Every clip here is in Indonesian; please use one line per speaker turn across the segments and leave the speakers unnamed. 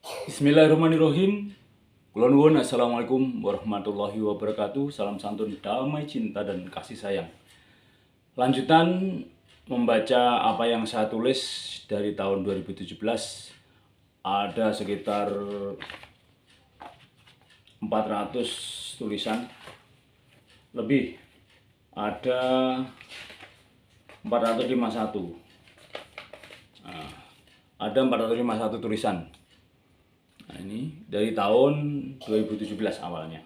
Bismillahirrahmanirrahim. Kula nuwun, assalamualaikum warahmatullahi wabarakatuh. Salam santun, damai, cinta dan kasih sayang. Lanjutan membaca apa yang saya tulis dari tahun 2017. Ada sekitar 400 tulisan lebih. Ada 451. Ada 451 tulisan. Nah, ini dari tahun 2017 awalnya.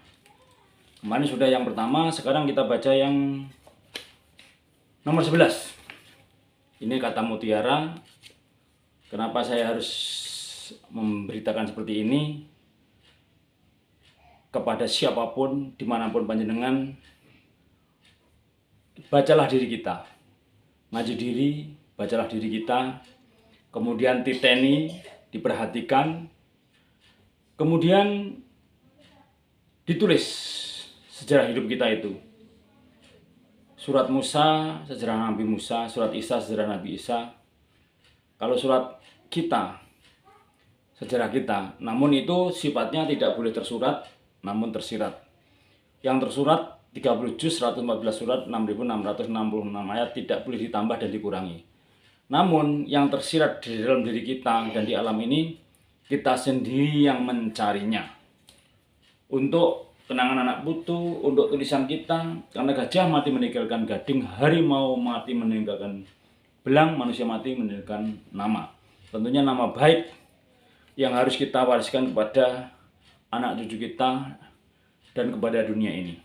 Kemarin sudah yang pertama, sekarang kita baca yang nomor 11. Ini kata mutiara. Kenapa saya harus memberitakan seperti ini? Kepada siapapun, dimanapun panjenengan, bacalah diri kita. Ngaji diri, bacalah diri kita. Kemudian titeni, diperhatikan. Kemudian ditulis sejarah hidup kita itu. Surat Musa, sejarah Nabi Musa. Surat Isa, sejarah Nabi Isa. Kalau surat kita, sejarah kita. Namun itu sifatnya tidak boleh tersurat, namun tersirat. Yang tersurat 30 juz, 114 surat, 6.666 ayat, tidak boleh ditambah dan dikurangi. Namun yang tersirat di dalam diri kita dan di alam ini, kita sendiri yang mencarinya. Untuk kenangan anak putu, untuk tulisan kita, karena gajah mati meninggalkan gading, harimau mati meninggalkan belang, manusia mati meninggalkan nama. Tentunya nama baik yang harus kita wariskan kepada anak cucu kita dan kepada dunia ini.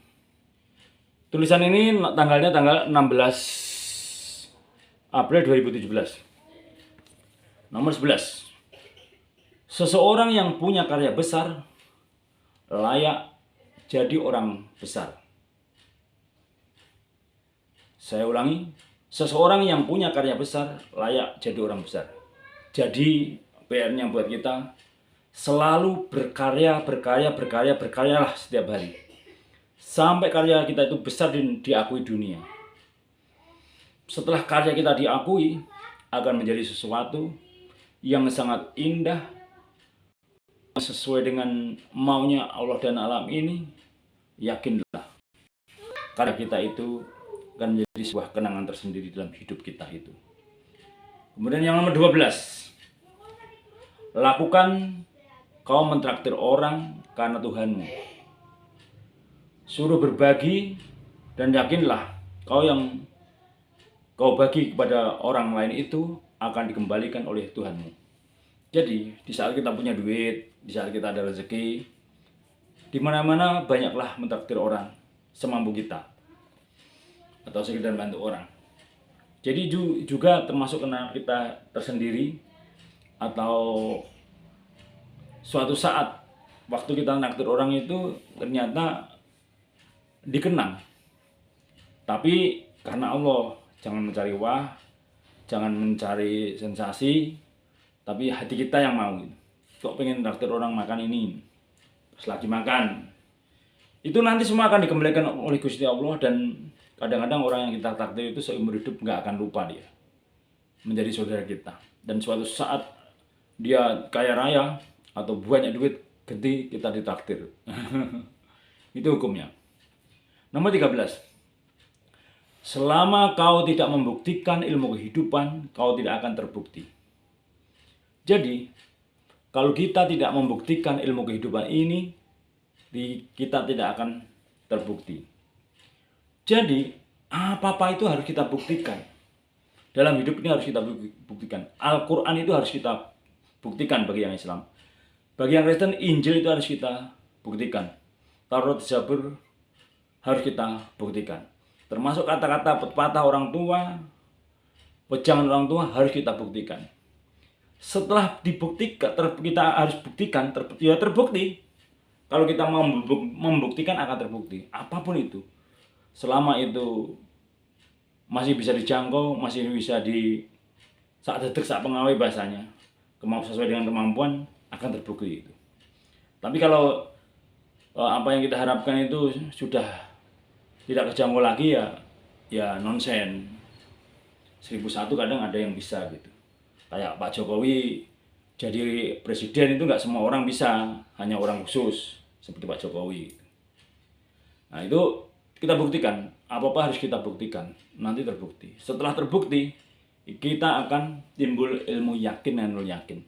Tulisan ini tanggalnya tanggal 16 April 2017. Nomor 11. Seseorang yang punya karya besar layak jadi orang besar. Saya ulangi, seseorang yang punya karya besar layak jadi orang besar. Jadi PR-nya buat kita selalu berkaryalah setiap hari. Sampai karya kita itu besar dan diakui dunia. Setelah karya kita diakui, akan menjadi sesuatu yang sangat indah, sesuai dengan maunya Allah dan alam ini. Yakinlah, karya kita itu akan menjadi sebuah kenangan tersendiri dalam hidup kita itu. Kemudian yang nomor 12. Lakukan kau mentraktir orang karena Tuhanmu. Suruh berbagi dan yakinlah kau yang kau bagi kepada orang lain itu akan dikembalikan oleh Tuhanmu. Jadi di saat kita punya duit, di saat kita ada rezeki, di mana-mana banyaklah mentraktir orang semampu kita atau sekedar bantu orang. Jadi juga termasuk kenangan kita tersendiri, atau suatu saat waktu kita mentraktir orang itu ternyata dikenang. Tapi karena Allah, jangan mencari wah, jangan mencari sensasi, tapi hati kita yang mau. Kok pengen traktir orang makan ini, pas lagi makan, itu nanti semua akan dikembalikan oleh Gusti Allah. Dan kadang-kadang orang yang kita traktir itu seumur hidup nggak akan lupa dia menjadi saudara kita. Dan suatu saat dia kaya raya atau banyak duit, ganti kita ditraktir. Itu hukumnya. Nomor 13. Selama kau tidak membuktikan ilmu kehidupan, kau tidak akan terbukti. Jadi, kalau kita tidak membuktikan ilmu kehidupan ini, kita tidak akan terbukti. Jadi, apa-apa itu harus kita buktikan. Dalam hidup ini harus kita buktikan. Al-Quran itu harus kita buktikan bagi yang Islam. Bagi yang Kristen, Injil itu harus kita buktikan. Taurat, Zabur harus kita buktikan. Termasuk kata-kata pepatah orang tua, wejangan orang tua harus kita buktikan. Setelah dibuktikan, kita harus buktikan, terbukti. Kalau kita mau membuktikan akan terbukti. Apapun itu. Selama itu masih bisa dijangkau, masih bisa saat detik, saat pengawai bahasanya, sesuai dengan kemampuan, akan terbukti itu. Tapi kalau apa yang kita harapkan itu sudah tidak kejangkau lagi, ya nonsen. 1001 kadang ada yang bisa gitu. Kayak Pak Jokowi jadi presiden itu nggak semua orang bisa, hanya orang khusus seperti Pak Jokowi. Nah itu kita buktikan, apa-apa harus kita buktikan, nanti terbukti. Setelah terbukti, kita akan timbul ilmu yakin dan nul yakin.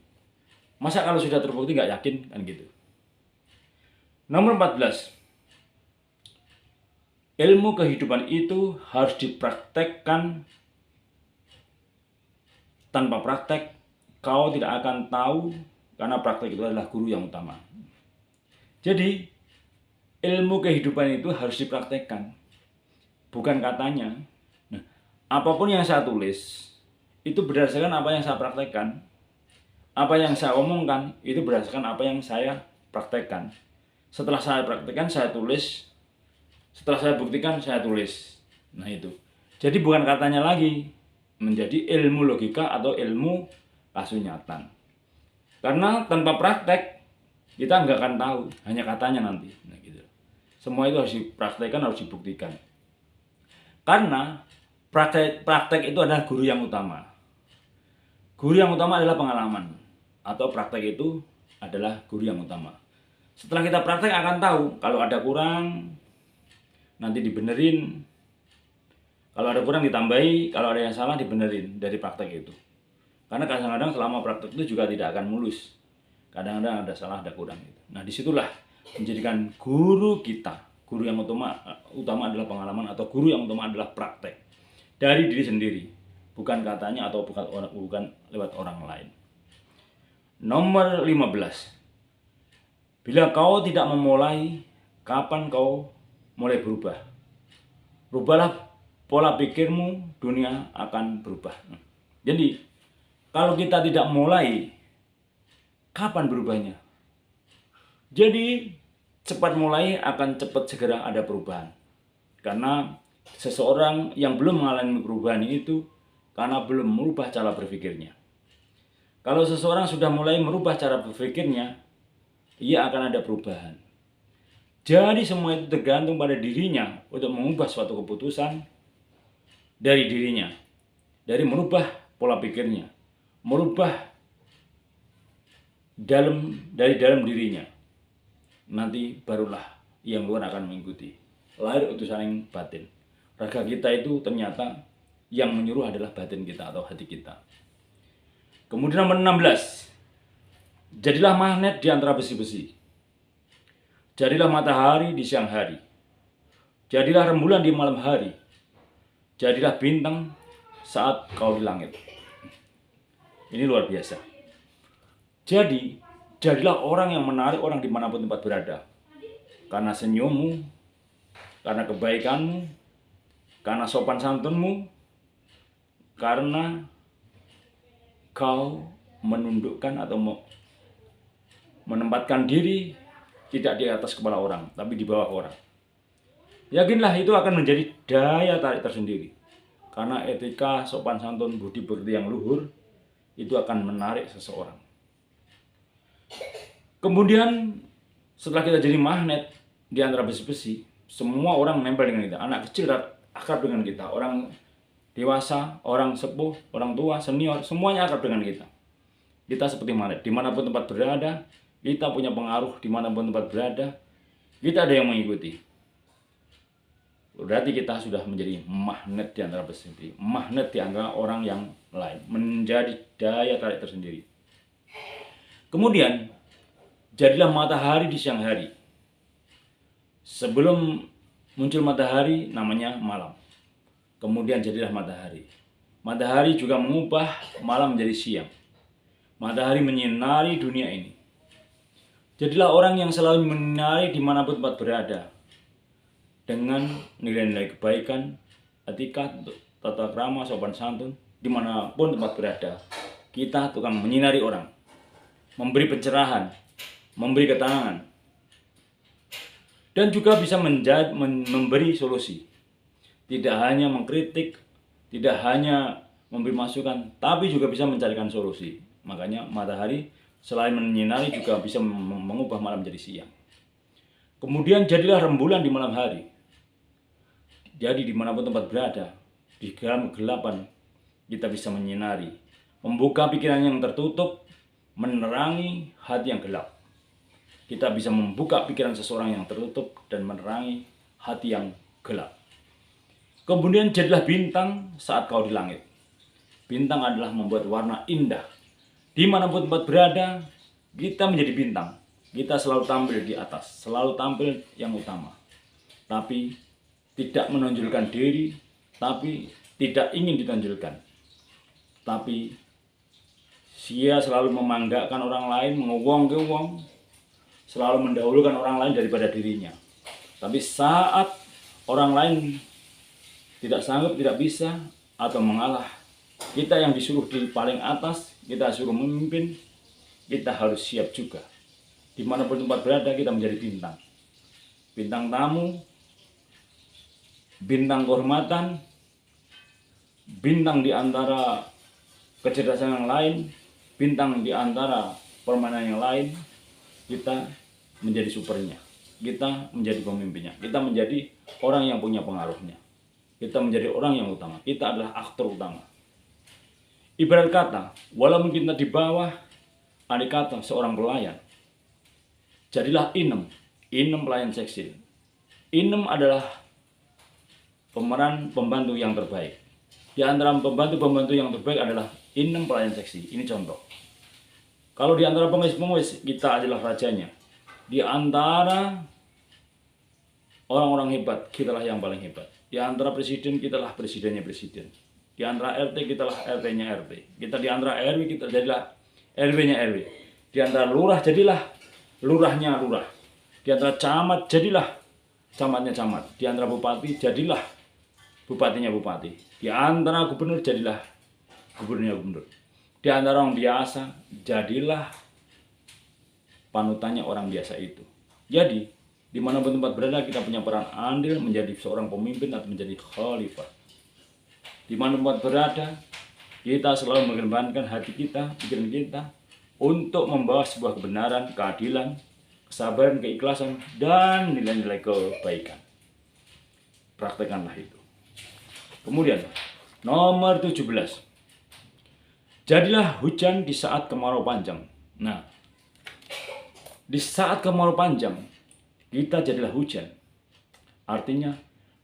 Masa kalau sudah terbukti nggak yakin, kan gitu. Nomor 14, ilmu kehidupan itu harus dipraktekkan. Tanpa praktek, kau tidak akan tahu, karena praktek itu adalah guru yang utama. Jadi, ilmu kehidupan itu harus dipraktekkan, bukan katanya. Nah, apapun yang saya tulis, itu berdasarkan apa yang saya praktekkan. Apa yang saya omongkan, itu berdasarkan apa yang saya praktekkan. Setelah saya praktekkan, saya tulis. Setelah saya buktikan, saya tulis. Nah itu. Jadi bukan katanya lagi, menjadi ilmu logika atau ilmu kasunyatan. Karena tanpa praktek kita nggak akan tahu, hanya katanya nanti. Nah, gitu. Semua itu harus dipraktekkan, harus dibuktikan. Karena praktek itu adalah guru yang utama. Guru yang utama adalah pengalaman, atau praktek itu adalah guru yang utama. Setelah kita praktek akan tahu kalau ada kurang, nanti dibenerin. Kalau ada kurang ditambahi, kalau ada yang salah dibenerin dari praktek itu. Karena kadang-kadang selama praktek itu juga tidak akan mulus. Kadang-kadang ada salah, ada kurang gitu. Nah, disitulah menjadikan guru kita. Guru yang utama adalah pengalaman, atau guru yang utama adalah praktek. Dari diri sendiri, bukan katanya atau bukan lewat orang lain. Nomor 15. Bila kau tidak memulai, kapan kau mulai berubah? Rubahlah pola pikirmu, dunia akan berubah. Jadi, kalau kita tidak mulai, kapan berubahnya? Jadi, cepat mulai akan cepat segera ada perubahan. Karena seseorang yang belum mengalami perubahan itu karena belum merubah cara berpikirnya. Kalau seseorang sudah mulai merubah cara berpikirnya, ia akan ada perubahan. Jadi semua itu tergantung pada dirinya untuk mengubah suatu keputusan dari dirinya, dari merubah pola pikirnya, merubah dari dalam dirinya. Nanti barulah yang luar akan mengikuti. Lahir utusan yang batin. Raga kita itu ternyata yang menyuruh adalah batin kita atau hati kita. Kemudian nomor 16. Jadilah magnet di antara besi-besi. Jadilah matahari di siang hari. Jadilah rembulan di malam hari. Jadilah bintang saat kau di langit. Ini luar biasa. Jadi, jadilah orang yang menarik orang dimanapun tempat berada. Karena senyummu, karena kebaikanmu, karena sopan santunmu, karena kau menundukkan atau menempatkan diri tidak di atas kepala orang, tapi di bawah orang. Yakinlah itu akan menjadi daya tarik tersendiri. Karena etika, sopan santun, budi pekerti yang luhur itu akan menarik seseorang. Kemudian setelah kita jadi magnet di antara besi-besi, semua orang nempel dengan kita. Anak kecil akrab dengan kita, orang dewasa, orang sepuh, orang tua, senior, semuanya akrab dengan kita. Kita seperti magnet, dimanapun tempat berada, kita punya pengaruh dimanapun tempat berada, kita ada yang mengikuti. Berarti kita sudah menjadi magnet di antara besi-besi, magnet di antara orang yang lain, menjadi daya tarik tersendiri. Kemudian, jadilah matahari di siang hari. Sebelum muncul matahari, namanya malam. Kemudian jadilah matahari. Matahari juga mengubah malam menjadi siang. Matahari menyinari dunia ini. Jadilah orang yang selalu menyinari dimanapun tempat berada. Dengan nilai-nilai kebaikan, etika, tata krama, sopan santun, dimanapun tempat berada. Kita tukang menyinari orang, memberi pencerahan, memberi ketenangan, dan juga bisa memberi solusi. Tidak hanya mengkritik, tidak hanya memberi masukan, tapi juga bisa mencarikan solusi. Makanya matahari selain menyinari juga bisa mengubah malam menjadi siang. Kemudian jadilah rembulan di malam hari. Jadi dimanapun tempat berada, di dalam kegelapan kita bisa menyinari, membuka pikiran yang tertutup, menerangi hati yang gelap. Kita bisa membuka pikiran seseorang yang tertutup dan menerangi hati yang gelap. Kemudian jadilah bintang saat kau di langit. Bintang adalah membuat warna indah. Dimanapun tempat berada, kita menjadi bintang. Kita selalu tampil di atas, selalu tampil yang utama. Tapi tidak menonjolkan diri, tapi tidak ingin ditonjolkan. Tapi dia selalu memanggakan orang lain, mengewong-gewong, selalu mendahulukan orang lain daripada dirinya. Tapi saat orang lain tidak sanggup, tidak bisa, atau mengalah, kita yang disuruh di paling atas, kita suruh memimpin, kita harus siap juga. Dimanapun tempat berada, kita menjadi bintang. Bintang tamu, bintang kehormatan, bintang di antara kecerdasan yang lain, bintang di antara permainan yang lain. Kita menjadi supernya, kita menjadi pemimpinnya, kita menjadi orang yang punya pengaruhnya, kita menjadi orang yang utama, kita adalah aktor utama. Ibarat kata, walaupun kita di bawah, andai kata seorang pelayan, jadilah Inem pelayan seksi. Inem adalah pemeran pembantu yang terbaik. Di antara pembantu-pembantu yang terbaik adalah Inem pelayan seksi. Ini contoh. Kalau di antara pengawis-pengawis, kita adalah rajanya. Di antara orang-orang hebat, kitalah yang paling hebat. Di antara presiden, kitalah presidennya presiden. Di antara RT, kitalah RT-nya RT. Kita di antara RW, kita jadilah RW-nya RW. Di antara lurah, jadilah lurahnya lurah. Di antara camat, jadilah camatnya camat. Di antara bupati, jadilah bupatinya bupati. Di antara gubernur, jadilah gubernurnya gubernur. Di antara orang biasa, jadilah panutannya orang biasa itu. Jadi, dimanapun tempat berada, kita punya peran andil menjadi seorang pemimpin atau menjadi khalifah. Dimanapun tempat berada, kita selalu mengedepankan hati kita, pikiran kita, untuk membawa sebuah kebenaran, keadilan, kesabaran, keikhlasan, dan nilai-nilai kebaikan. Praktekanlah itu. Kemudian, nomor 17. Jadilah hujan di saat kemarau panjang. Nah, di saat kemarau panjang, kita jadilah hujan. Artinya,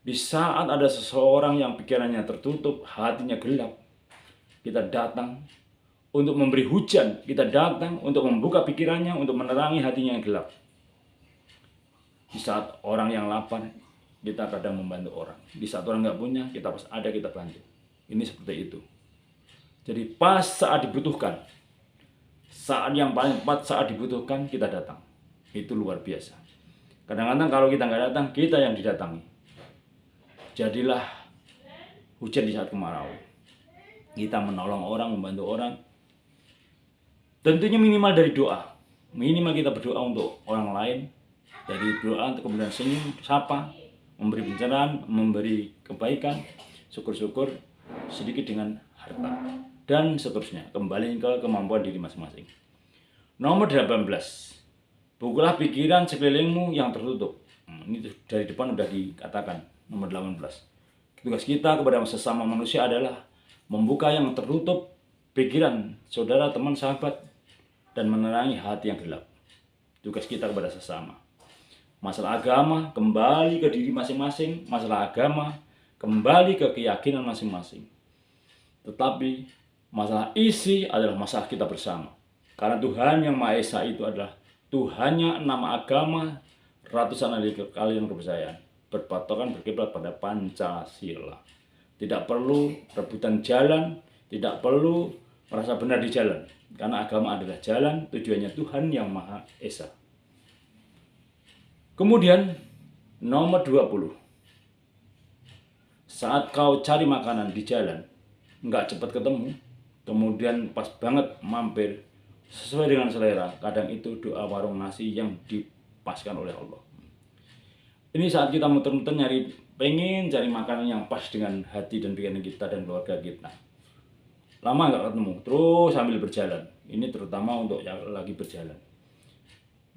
di saat ada seseorang yang pikirannya tertutup, hatinya gelap, kita datang untuk memberi hujan. Kita datang untuk membuka pikirannya, untuk menerangi hatinya yang gelap. Di saat orang yang lapar, kita kadang membantu orang. Di saat orang nggak punya, kita pas ada, kita bantu. Ini seperti itu. Jadi pas saat dibutuhkan, saat yang paling tepat saat dibutuhkan, kita datang. Itu luar biasa. Kadang-kadang kalau kita nggak datang, kita yang didatangi. Jadilah hujan di saat kemarau. Kita menolong orang, membantu orang. Tentunya minimal dari doa. Minimal kita berdoa untuk orang lain. Dari doa untuk kemudian senyum, sapa, memberi pencerahan, memberi kebaikan, syukur-syukur sedikit dengan harta. Dan seterusnya, kembali ke kemampuan diri masing-masing. Nomor 18. Bukalah pikiran sekelilingmu yang tertutup. Ini dari depan sudah dikatakan. Nomor 18. Tugas kita kepada sesama manusia adalah membuka yang tertutup pikiran saudara, teman, sahabat, dan menerangi hati yang gelap. Tugas kita kepada sesama. Masalah agama kembali ke diri masing-masing. Masalah agama kembali ke keyakinan masing-masing. Tetapi masalah isi adalah masalah kita bersama. Karena Tuhan yang Maha Esa itu adalah Tuhannya nama agama, ratusan kalian kepercayaan. Berpatokan berkiblat pada Pancasila. Tidak perlu rebutan jalan, tidak perlu merasa benar di jalan. Karena agama adalah jalan, tujuannya Tuhan yang Maha Esa. Kemudian nomor 20. Saat kau cari makanan di jalan, nggak cepat ketemu, kemudian pas banget mampir sesuai dengan selera, kadang itu doa warung nasi yang dipaskan oleh Allah. Ini saat kita muter-muter pengen cari makanan yang pas dengan hati dan pikiran kita dan keluarga kita. Lama nggak ketemu, terus sambil berjalan. Ini terutama untuk yang lagi berjalan.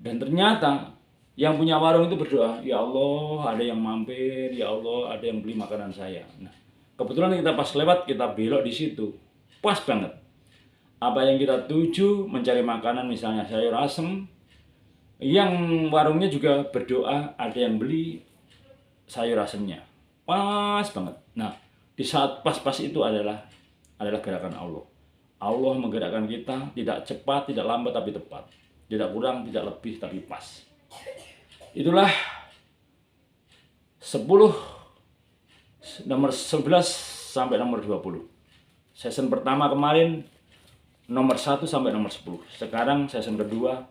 Dan ternyata yang punya warung itu berdoa, ya Allah ada yang mampir, ya Allah ada yang beli makanan saya. Nah, kebetulan kita pas lewat, kita belok di situ, pas banget. apa yang kita tuju, mencari makanan misalnya sayur asem, yang warungnya juga berdoa ada yang beli sayur asemnya. Pas banget. Nah, di saat pas-pas itu adalah gerakan Allah. Allah menggerakkan kita tidak cepat, tidak lambat tapi tepat. Tidak kurang, tidak lebih tapi pas. Itulah 10 nomor 11 sampai nomor 20. Season pertama kemarin nomor 1 sampai nomor 10. Sekarang season kedua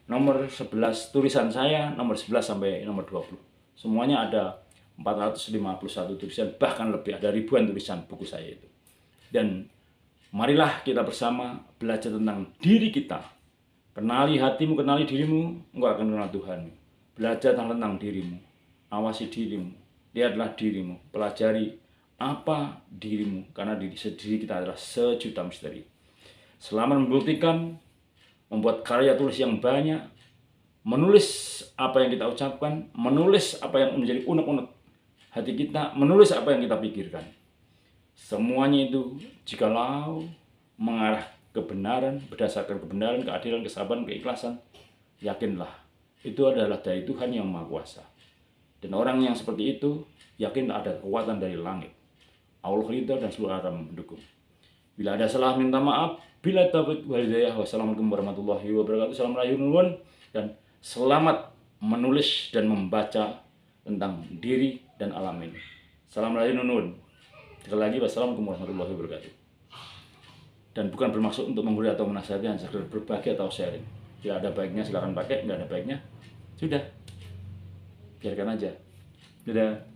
nomor 11 tulisan saya nomor 11 sampai nomor 20. Semuanya ada 451 tulisan, bahkan lebih, ada ribuan tulisan buku saya itu. Dan marilah kita bersama belajar tentang diri kita. Kenali hatimu, kenali dirimu, engkau akan kenal Tuhan. Belajar tentang dirimu, awasi dirimu, lihatlah dirimu, pelajari apa dirimu, karena diri sendiri kita adalah sejuta misteri. Selamat membuktikan, membuat karya tulis yang banyak, menulis apa yang kita ucapkan, menulis apa yang menjadi unek-unek hati kita, menulis apa yang kita pikirkan. Semuanya itu jikalau mengarah kebenaran, berdasarkan kebenaran, keadilan, kesabaran, keikhlasan, yakinlah itu adalah dari Tuhan yang Maha Kuasa. Dan orang yang seperti itu yakin ada kekuatan dari langit. Allah ridha dan seluruh alam mendukung. Bila ada salah minta maaf. Bila taufiq wal hidayah. Wassalamualaikum warahmatullahi wabarakatuh. Assalamualaikum dan selamat menulis dan membaca tentang diri dan alam ini. Assalamualaikum. Sekali lagi wassalamualaikum warahmatullahi wabarakatuh. Dan bukan bermaksud untuk menggurui atau menasihati, hanya sekedar berbagi atau sharing. Bila ada baiknya silakan pakai, tidak ada baiknya sudah biarkan aja. Dadah.